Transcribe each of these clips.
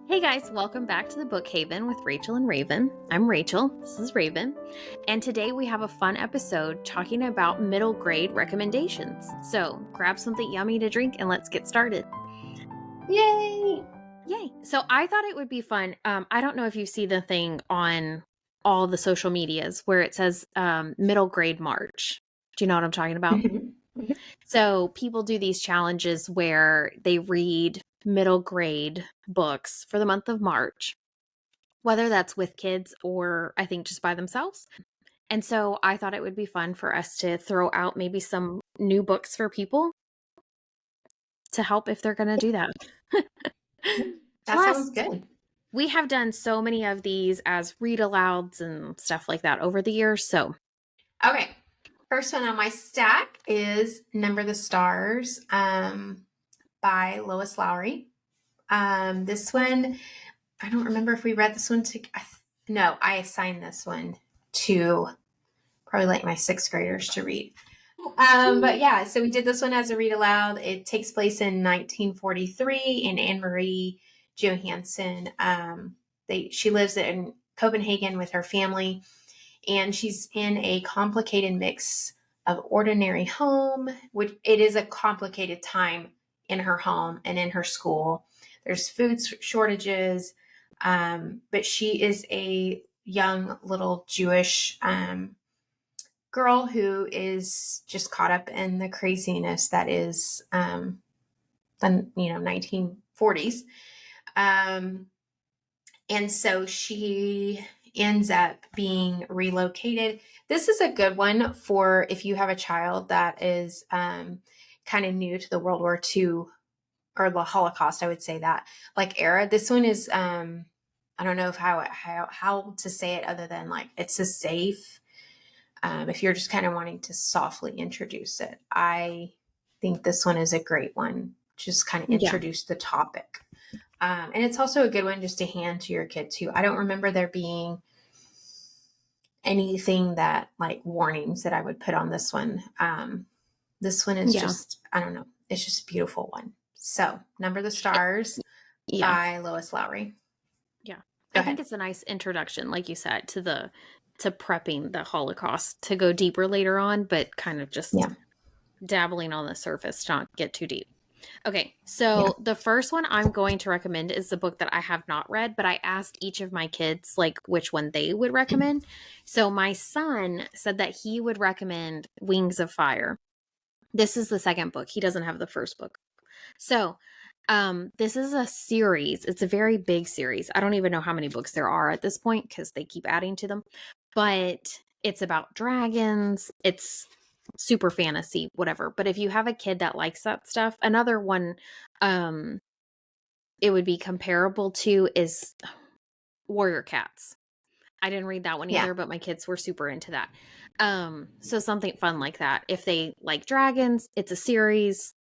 Hey guys, welcome back to the Book Haven with Rachel and Raven. I'm Rachel, this is Raven, and today we have a fun episode talking about middle grade recommendations. So grab something yummy to drink and let's get started. Yay! Yay! So I thought it would be fun. I don't know if you see the thing on all the social medias where it says middle grade March. Do you know what I'm talking about? So people do these challenges where they read middle grade books for the month of March, whether that's with kids or I think just by themselves. And so I thought it would be fun for us to throw out maybe some new books for people to help if they're going to do that. That Plus, sounds good. we have done so many of these as read alouds and stuff like that over the years. So, Okay. First one on my stack is Number the Stars by Lois Lowry. This one, I don't remember if we read this one no, I assigned this one to probably like my sixth graders to read. But yeah, so we did this one as a read aloud. It takes place in 1943, and Anne Marie Johansson, she lives in Copenhagen with her family, and she's in a complicated mix of ordinary home, which it is a complicated time in her home and in her school. There's food shortages, but she is a young little Jewish girl who is just caught up in the craziness that is the 1940s. And so she ends up being relocated. This is a good one for if you have a child that is kind of new to the World War II or the Holocaust, I would say that like era. This one is I don't know if how to say it other than like it's a safe. If you're just kind of wanting to softly introduce it, I think this one is a great one. Just kind of introduce the topic. And it's also a good one just to hand to your kid too. I don't remember there being anything that like warnings that I would put on this one. This one is just, I don't know. It's just a beautiful one. So Number the Stars by Lois Lowry. Yeah. I think it's a nice introduction, like you said, to prepping the Holocaust to go deeper later on, but kind of just dabbling on the surface to not get too deep. Okay, so the first one I'm going to recommend is the book that I have not read, but I asked each of my kids like which one they would recommend. So my son said that he would recommend Wings of Fire. This is the second book. He doesn't have the first book. So this is a series. It's a very big series. I don't even know how many books there are at this point because they keep adding to them. But it's about dragons. It's super fantasy, whatever. But if you have a kid that likes that stuff, another one it would be comparable to is Warrior Cats. I didn't read that one either, but my kids were super into that. So something fun like that. If they like dragons, it's a series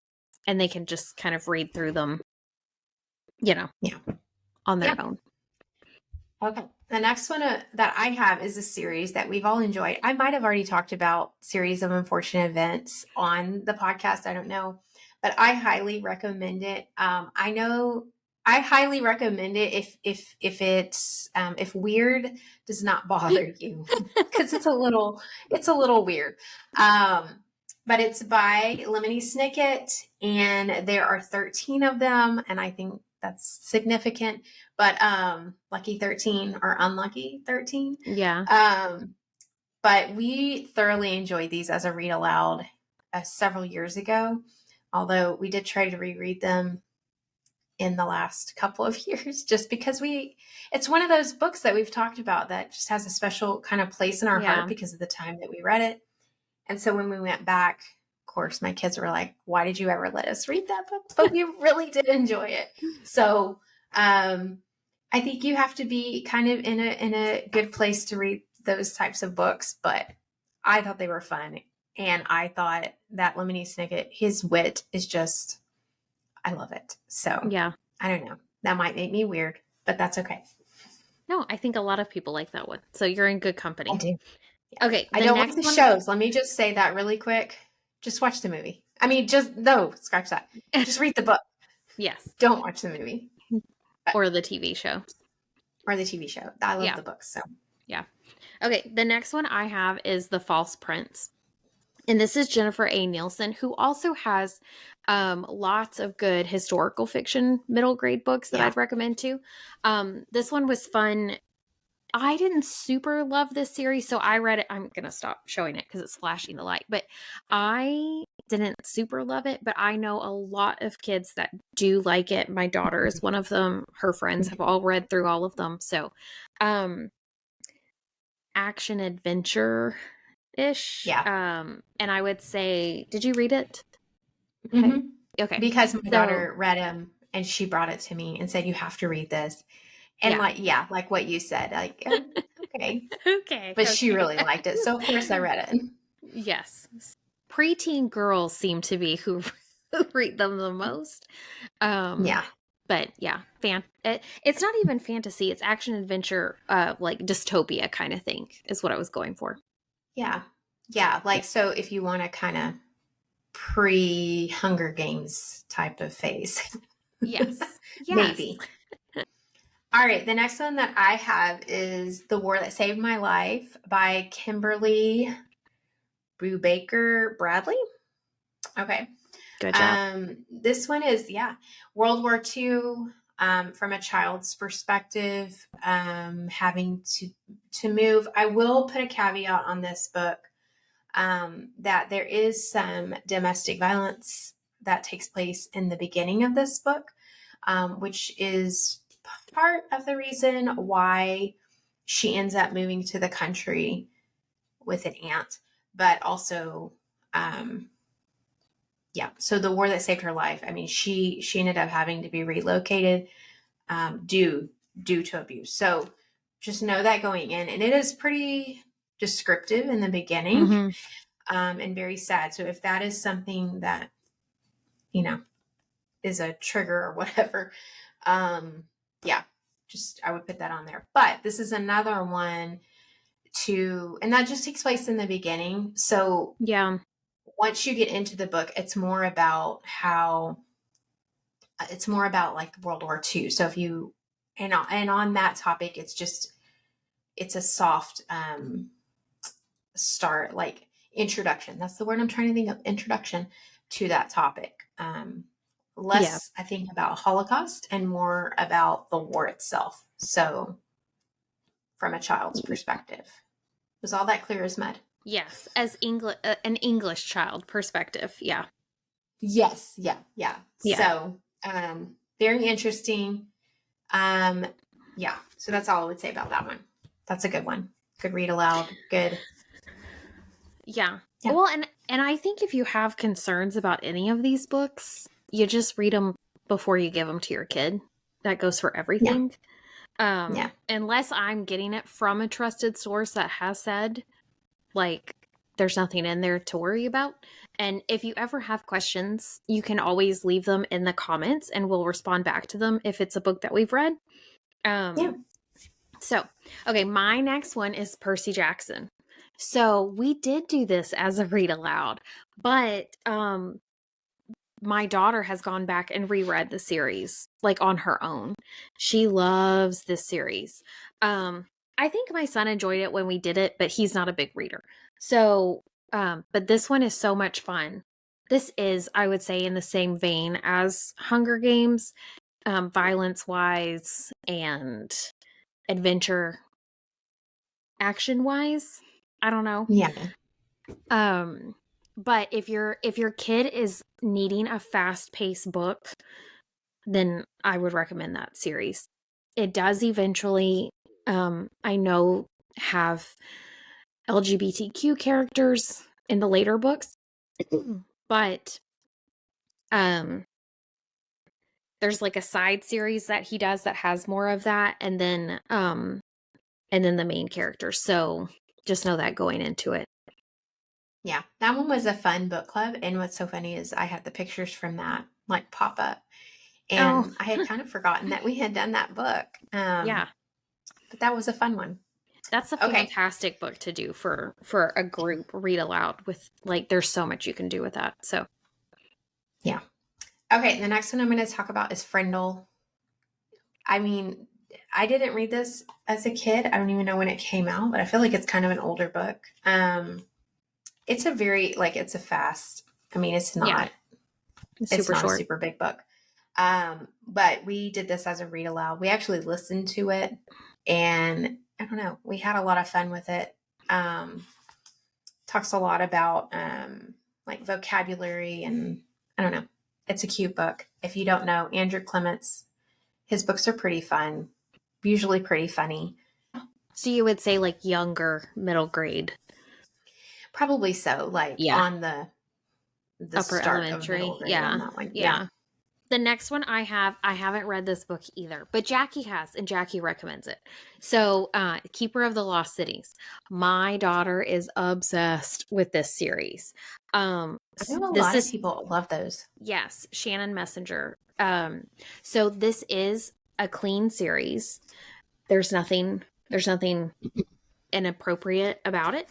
and they can just kind of read through them, on their own. Okay. The next one that I have is a series that we've all enjoyed. I might have already talked about Series of Unfortunate Events on the podcast. I don't know, but I highly recommend it. I know I highly recommend it if weird does not bother you because it's a little weird. But it's by Lemony Snicket, and there are 13 of them, and I think that's significant. But lucky 13 or unlucky 13. Yeah. But we thoroughly enjoyed these as a read aloud several years ago, although we did try to reread them in the last couple of years just because it's one of those books that we've talked about that just has a special kind of place in our heart because of the time that we read it. And so when we went back, of course, my kids were like, why did you ever let us read that book? But we really did enjoy it. So I think you have to be kind of in a good place to read those types of books, but I thought they were fun. And I thought that Lemony Snicket, his wit is just, I love it. So yeah, I don't know. That might make me weird, but that's okay. No, I think a lot of people like that one. So you're in good company. I do. Yeah. Okay. I don't like the shows. Let me just say that really quick. Just watch the movie. I mean, scratch that. Just read the book. Yes. Don't watch the movie. or the TV show. Or the TV show. I love Yeah. the books. So Yeah. Okay. The next one I have is The False Prince. And this is Jennifer A. Nielsen, who also has lots of good historical fiction middle grade books that I'd recommend too. This one was fun. I didn't super love this series, so I read it. I'm going to stop showing it because it's flashing the light. But I didn't super love it, but I know a lot of kids that do like it. My daughter is one of them. Her friends have all read through all of them. So, action adventure ish. Yeah. And I would say, did you read it? Mm-hmm. Okay. Because my daughter read him and she brought it to me and said, you have to read this. And like what you said, like, okay. Okay. But she really liked it. So of course I read it. Yes. Preteen girls seem to be who read them the most. Yeah. But yeah, it's not even fantasy. It's action adventure, like dystopia kind of thing is what I was going for. Yeah. Yeah. Like, so if you want to kind of pre-Hunger Games type of phase. Yes. Maybe. All right. The next one that I have is The War That Saved My Life by Kimberly Brubaker Bradley. Okay. Good job. This one is, World War II, from a child's perspective, having to move. I will put a caveat on this book, that there is some domestic violence that takes place in the beginning of this book, which is part of the reason why she ends up moving to the country with an aunt, but also, so the war that saved her life. I mean, she ended up having to be relocated, due to abuse. So just know that going in, and it is pretty descriptive in the beginning, and very sad. So if that is something that, is a trigger or whatever, just, I would put that on there. But this is another one and that just takes place in the beginning. So once you get into the book, it's more about like World War II. So if you, and on that topic, it's a soft, start, like introduction. That's the word I'm trying to think of, introduction to that topic. Less, I think, about Holocaust and more about the war itself. So from a child's perspective. Was all that clear as mud? Yes, as an English child perspective. Yeah. Yes. Yeah. So, very interesting. So that's all I would say about that one. That's a good one. Good read aloud. Good. Yeah. Well, and I think if you have concerns about any of these books, you just read them before you give them to your kid. That goes for everything. Unless I'm getting it from a trusted source that has said, like, there's nothing in there to worry about. And if you ever have questions, you can always leave them in the comments and we'll respond back to them if it's a book that we've read. So, okay, my next one is Percy Jackson. So we did do this as a read aloud, but my daughter has gone back and reread the series, like on her own. She loves this series. I think my son enjoyed it when we did it, but he's not a big reader. So, but this one is so much fun. This is, I would say, in the same vein as Hunger Games, violence-wise and adventure action-wise. I don't know. But if your kid is needing a fast-paced book, then I would recommend that series. It does eventually, I know, have LGBTQ characters in the later books, but there's like a side series that he does that has more of that, and then the main character. So just know that going into it. Yeah, that one was a fun book club. And what's so funny is I had the pictures from that like pop up. And I had kind of forgotten that we had done that book. But that was a fun one. That's a fantastic book to do for a group read aloud with, like, there's so much you can do with that. So, yeah. Okay, the next one I'm going to talk about is Frindle. I mean, I didn't read this as a kid. I don't even know when it came out, but I feel like it's kind of an older book. It's a very it's a fast. I mean, it's Yeah. not It's it's super not a short. super big book. But we did this as a read aloud. We actually listened to it, and I don't know, we had a lot of fun with it. Talks a lot about like vocabulary, and I don't know. It's a cute book. If you don't know, Andrew Clements, his books are pretty fun, usually pretty funny. So you would say like younger, middle grade. Probably so, like Yeah. on the Upper start of elementary. middle grade Yeah. on that one. Yeah. The next one I haven't read this book either, but Jackie has, and Jackie recommends it. So, Keeper of the Lost Cities. My daughter is obsessed with this series. I know a lot of people love those. Yes, Shannon Messenger. So this is a clean series. There's nothing inappropriate about it.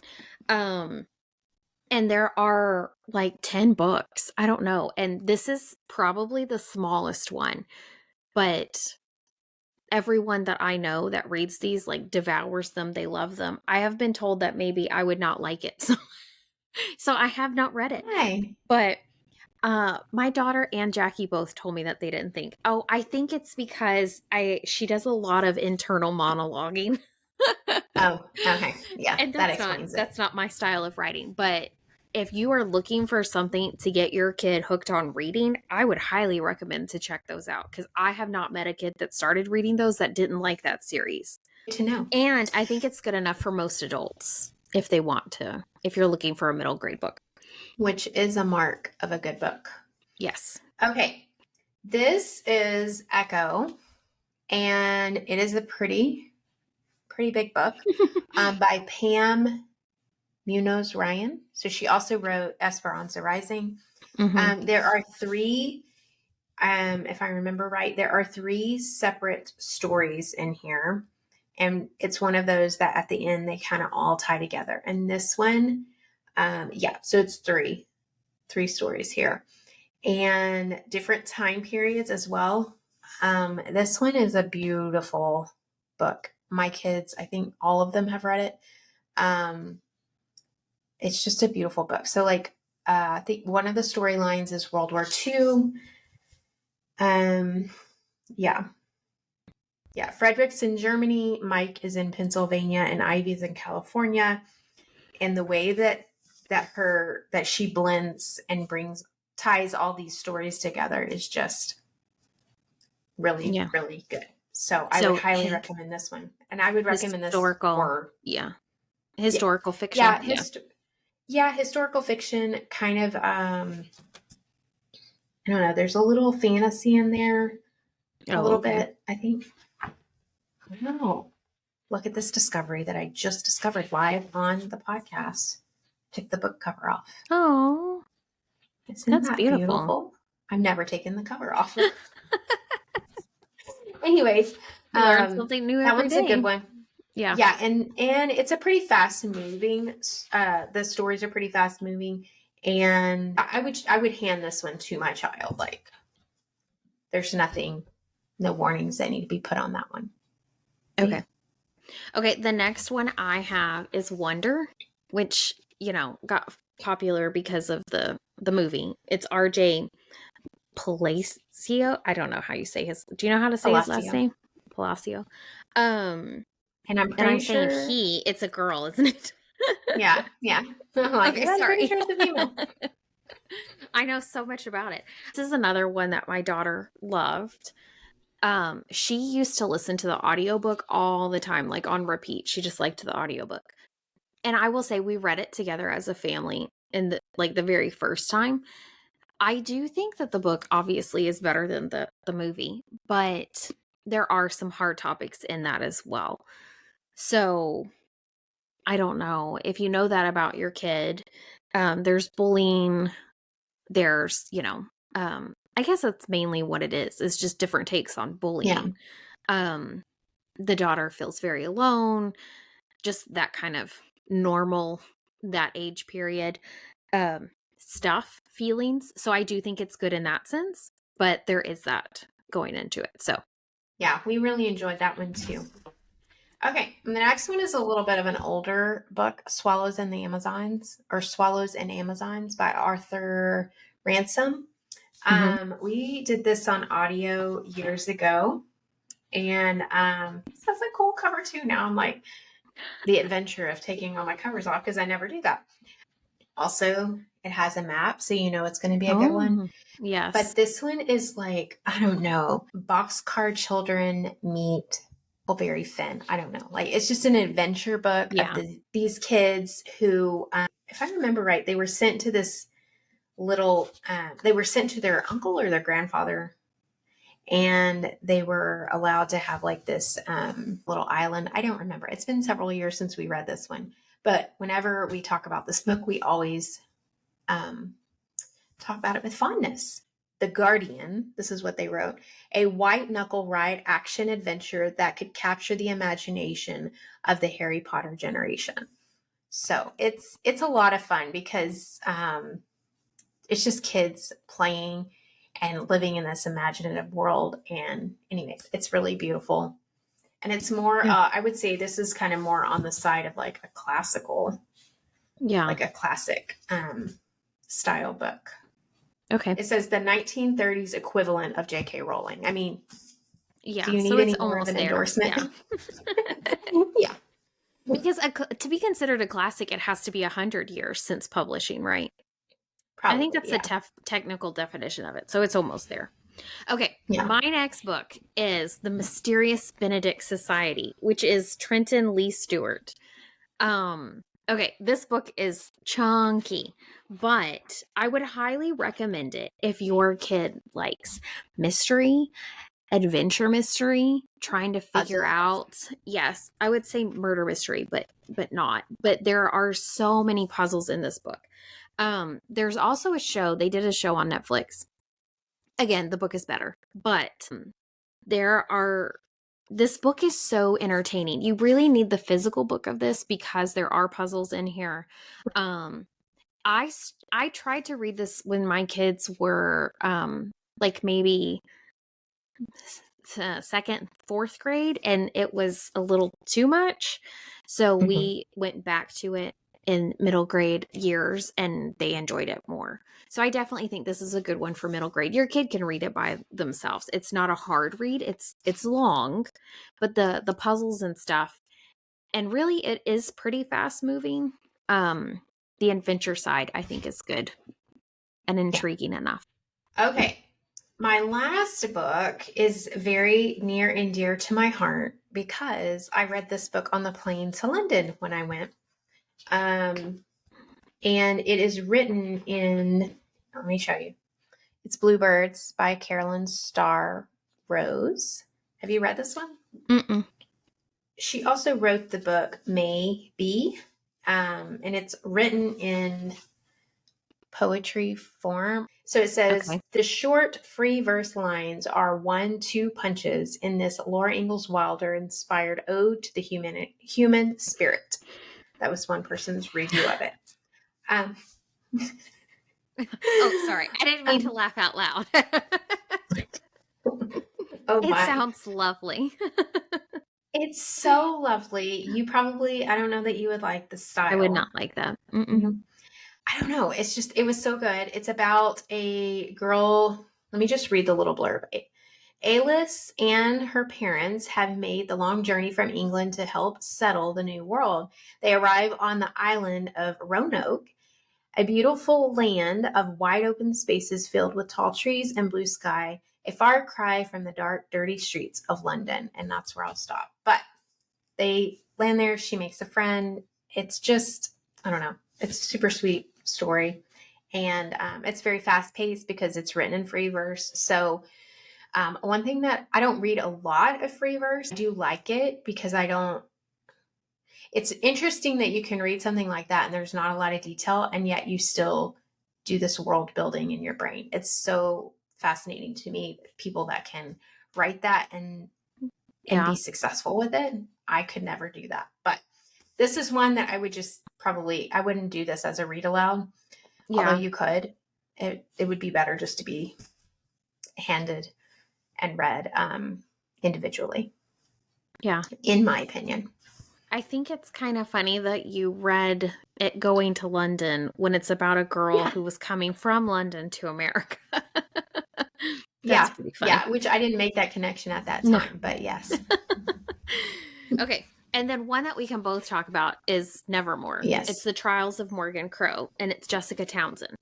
And there are like 10 books. I don't know. And this is probably the smallest one. But everyone that I know that reads these like devours them. They love them. I have been told that maybe I would not like it. So I have not read it. Hi. But my daughter and Jackie both told me that they didn't think. Oh, I think it's because she does a lot of internal monologuing. Oh, okay. Yeah, And that explains it. That's not my style of writing. But if you are looking for something to get your kid hooked on reading, I would highly recommend to check those out, because I have not met a kid that started reading those that didn't like that series. Good to know. And I think it's good enough for most adults if they want to, if you're looking for a middle grade book. Which is a mark of a good book. Yes. Okay. This is Echo, and it is a pretty big book by Pam Munoz Ryan. So she also wrote Esperanza Rising. Mm-hmm. There are three, if I remember right, there are three separate stories in here. And it's one of those that at the end, they kind of all tie together. And this one, so it's three stories here. And different time periods as well. This one is a beautiful book. My kids, I think all of them have read it. It's just a beautiful book. So I think one of the storylines is World War II. Frederick's in Germany, Mike is in Pennsylvania, and Ivy's in California. And the way that she blends and ties all these stories together is just really, really good. So I would highly recommend this one. And I would recommend this for historical fiction. Historical fiction, kind of I don't know, there's a little fantasy in there. A little bit, I think. I don't know. Look at this discovery that I just discovered live on the podcast. Took the book cover off. Oh, isn't that beautiful? I've never taken the cover off. Anyways, learn something new every day. That one's a good one. Yeah, and it's a pretty fast moving. The stories are pretty fast moving, and I would hand this one to my child. Like, there's no warnings that need to be put on that one. Okay. The next one I have is Wonder, which got popular because of the movie. It's R.J. Palacio. I don't know how you say his. Do you know how to say his last name? Palacio. And I'm pretty sure saying he. It's a girl, isn't it? Yeah. Okay, sorry. Sure it's a female. I know so much about it. This is another one that my daughter loved. She used to listen to the audiobook all the time, like on repeat. She just liked the audiobook. And I will say we read it together as a family in the very first time. I do think that the book obviously is better than the movie, but there are some hard topics in that as well. So I don't know if you know that about your kid. There's bullying. There's, I guess that's mainly what it is. It's just different takes on bullying. Yeah. The daughter feels very alone, just that kind of normal, that age period stuff, feelings. So I do think it's good in that sense, but there is that going into it. So Yeah, we really enjoyed that one too. Okay, and the next one is a little bit of an older book, Swallows and the Amazons, or Swallows and Amazons by Arthur Ransom. Mm-hmm. We did this on audio years ago, and this has a cool cover too. Now I'm like the adventure of taking all my covers off because I never do that. Also, it has a map, so you know it's going to be a good one. Oh, yes. But this one is like, I don't know, Boxcar Children meet Huckleberry Finn. I don't know. Like, it's just an adventure book of Yeah. these kids who, if I remember right, they were sent to this they were sent to their uncle or their grandfather, and they were allowed to have like this little island. I don't remember. It's been several years since we read this one. But whenever we talk about this book, we always um, talk about it with fondness. The Guardian, this is what they wrote, a white knuckle ride action adventure that could capture the imagination of the Harry Potter generation. So it's a lot of fun because it's just kids playing and living in this imaginative world. And anyways, it's really beautiful. And it's more, Yeah. I would say this is kind of more on the side of like a classical, Yeah. like a classic style book. Okay. It says the 1930s equivalent of J.K. Rowling. I mean, Yeah. do you need So any it's more of almost an there. endorsement? Yeah. Yeah. Because to be considered a classic, it has to be 100 years since publishing, right? Probably. I think that's yeah. the technical definition of it. So it's almost there. Okay. Yeah. My next book is The Mysterious Benedict Society, which is Trenton Lee Stewart. Okay, this book is chunky, but I would highly recommend it if your kid likes mystery, adventure mystery, trying to figure out, yes, I would say murder mystery, but not. But there are so many puzzles in this book. There's also a show, they did a show on Netflix. Again, the book is better, but this book is so entertaining. You really need the physical book of this because there are puzzles in here. I tried to read this when my kids were like maybe second, fourth grade, and it was a little too much. So we went back to it in middle grade years, and they enjoyed it more. So I definitely think this is a good one for middle grade. Your kid can read it by themselves. It's not a hard read. It's long, but the puzzles and stuff, and really it is pretty fast moving. The adventure side I think is good and intriguing enough. Okay. My last book is very near and dear to my heart because I read this book on the plane to London when I went. And it is written in, let me show you. It's Bluebirds by Carolyn Starr Rose. Have you read this one? Mm-mm. She also wrote the book May Be, and it's written in poetry form. So it says, Okay. the short free verse lines are 1-2 punches in this Laura Ingalls Wilder inspired ode to the human spirit. That was one person's review of it. Oh, sorry. I didn't mean to laugh out loud. Oh it my. sounds lovely. It's so lovely. You probably, I don't know that you would like the style. I would not like that. Mm-mm. I don't know. It's just, it was so good. It's about a girl. Let me just read the little blurb. Alice and her parents have made the long journey from England to help settle the new world. They arrive on the island of Roanoke, a beautiful land of wide open spaces filled with tall trees and blue sky, a far cry from the dark, dirty streets of London. And that's where I'll stop. But they land there. She makes a friend. It's just, I don't know. It's a super sweet story. And it's very fast paced because it's written in free verse. So one thing that I don't read a lot of free verse, I do like it because it's interesting that you can read something like that and there's not a lot of detail and yet you still do this world building in your brain. It's so fascinating to me, people that can write that and be successful with it. I could never do that. But this is one that I would just I wouldn't do this as a read aloud. Yeah. Although you could, it would be better just to be handed and read. individually. Yeah. In my opinion. I think it's kind of funny that you read it going to London when it's about a girl who was coming from London to America. That's pretty funny. Yeah, which I didn't make that connection at that time, but yes. Okay. And then one that we can both talk about is Nevermore. Yes. It's The Trials of Morgan Crow, and it's Jessica Townsend.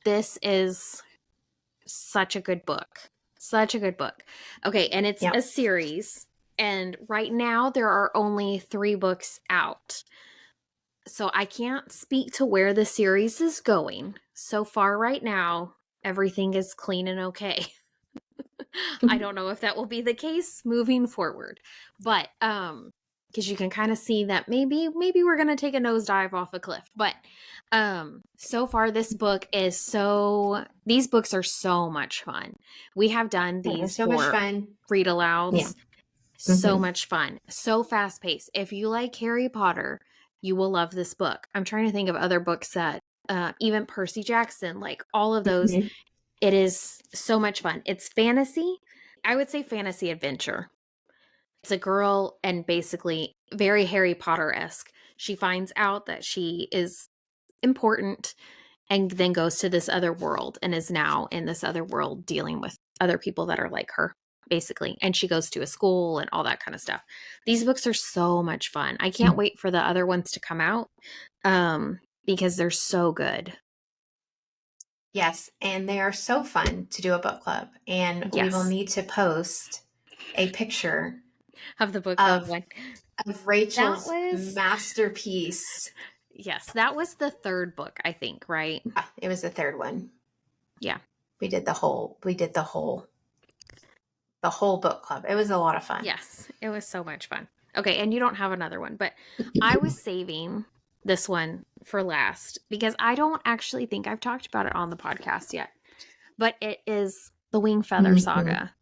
This is such a good book. Such a good book. Okay, and it's a series. And right now there are only 3 books out. So I can't speak to where the series is going. So far right now, everything is clean and okay. I don't know if that will be the case moving forward. But because you can kind of see that maybe we're going to take a nosedive off a cliff. But so far these books are so much fun. We have done these so much fun read alouds. Yeah. So much fun. So fast paced. If you like Harry Potter, you will love this book. I'm trying to think of other books that even Percy Jackson, like all of those. It is so much fun. It's fantasy. I would say fantasy adventure. It's a girl and basically very Harry Potter-esque. She finds out that she is important and then goes to this other world and is now in this other world dealing with other people that are like her, basically. And she goes to a school and all that kind of stuff. These books are so much fun. I can't wait for the other ones to come out because they're so good. Yes, and they are so fun to do a book club. And we will need to post a picture of the book club of Rachel's masterpiece. Yes, that was the 3rd book, I think, right? Yeah, it was the 3rd one. Yeah. We did the whole book club. It was a lot of fun. Yes, it was so much fun. Okay, and you don't have another one, but I was saving this one for last because I don't actually think I've talked about it on the podcast yet. But it is the Wingfeather Saga.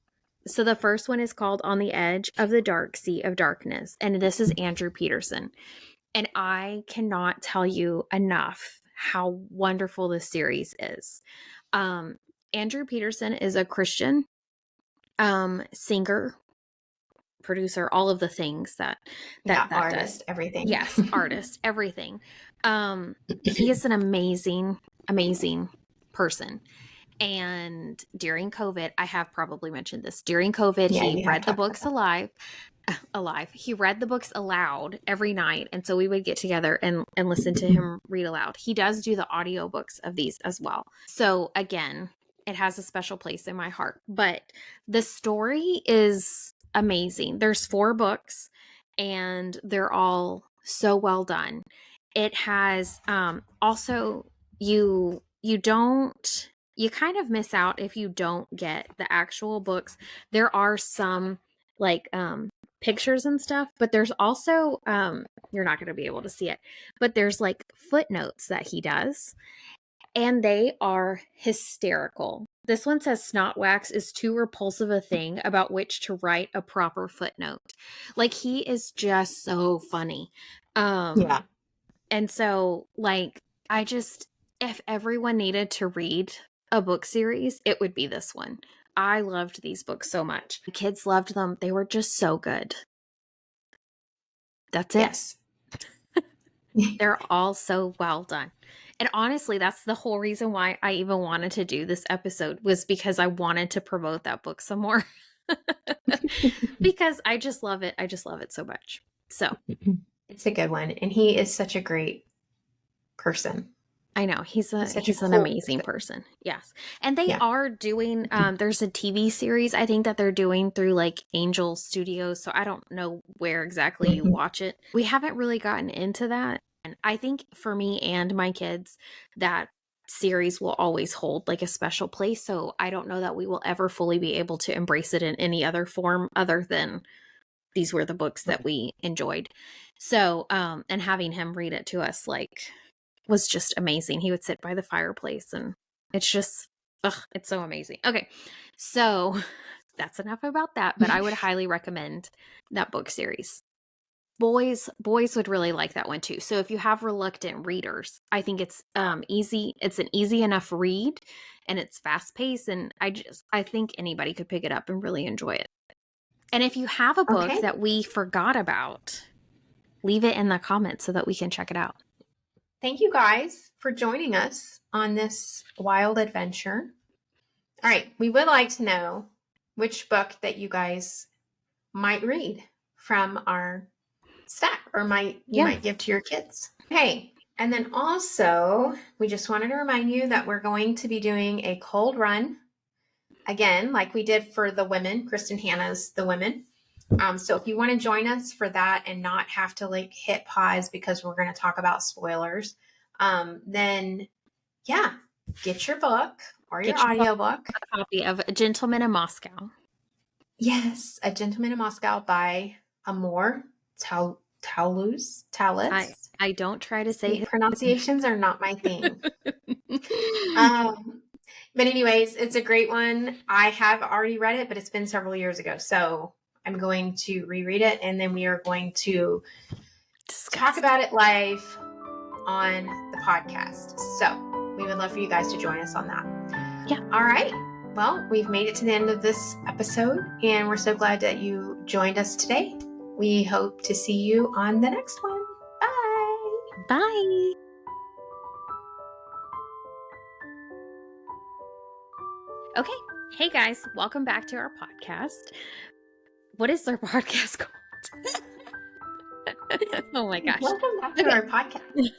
So the first one is called On the Edge of the Dark Sea of Darkness, and this is Andrew Peterson. And I cannot tell you enough how wonderful this series is. Andrew Peterson is a Christian singer, producer, all of the things that artist, does. Everything. Yes, artist, everything. He is an amazing person. And during COVID, I have probably mentioned this. During COVID, he read the books alive. He read the books aloud every night. And so we would get together and listen to him read aloud. He does do the audiobooks of these as well. So again, it has a special place in my heart. But the story is amazing. There's 4 books and they're all so well done. It has also you kind of miss out if you don't get the actual books. There are some like pictures and stuff, but there's also you're not going to be able to see it, but there's like footnotes that he does, and they are hysterical. This one says snot wax is too repulsive a thing about which to write a proper footnote. Like, he is just so funny. And so like if everyone needed to read a book series, it would be this one. I loved these books so much. The kids loved them. They were just so good. That's it. Yes. They're all so well done. And honestly, that's the whole reason why I even wanted to do this episode, was because I wanted to promote that book some more. Because I just love it. I just love it so much. So it's a good one. And he is such a great person. I know. He's an amazing person. Yes. And they are doing, there's a TV series, I think, that they're doing through like Angel Studios. So I don't know where exactly you watch it. We haven't really gotten into that. And I think for me and my kids, that series will always hold like a special place. So I don't know that we will ever fully be able to embrace it in any other form other than these were the books that we enjoyed. So, and having him read it to us, like, was just amazing. He would sit by the fireplace and it's just, it's so amazing. Okay. So that's enough about that, but I would highly recommend that book series. Boys would really like that one too. So if you have reluctant readers, I think it's easy. It's an easy enough read and it's fast paced. And I think anybody could pick it up and really enjoy it. And if you have a book Okay. that we forgot about, leave it in the comments so that we can check it out. Thank you guys for joining us on this wild adventure. All right. We would like to know which book that you guys might read from our stack or you might give to your kids. Okay. And then also, we just wanted to remind you that we're going to be doing a cold run again, like we did for the women, Kristen Hanna's The Women. So if you want to join us for that and not have to like hit pause because we're going to talk about spoilers, then yeah, get your book or your audiobook. A copy of A Gentleman in Moscow. Yes, A Gentleman in Moscow by Amor Towles. I don't try to say his pronunciations are not my thing. But anyways, it's a great one. I have already read it, but it's been several years ago. So I'm going to reread it, and then we are going to talk about it live on the podcast. So we would love for you guys to join us on that. Yeah. All right. Well, we've made it to the end of this episode, and we're so glad that you joined us today. We hope to see you on the next one. Bye. Bye. Okay. Hey guys, welcome back to our podcast. What is our podcast called? Oh my gosh. Welcome back to our podcast.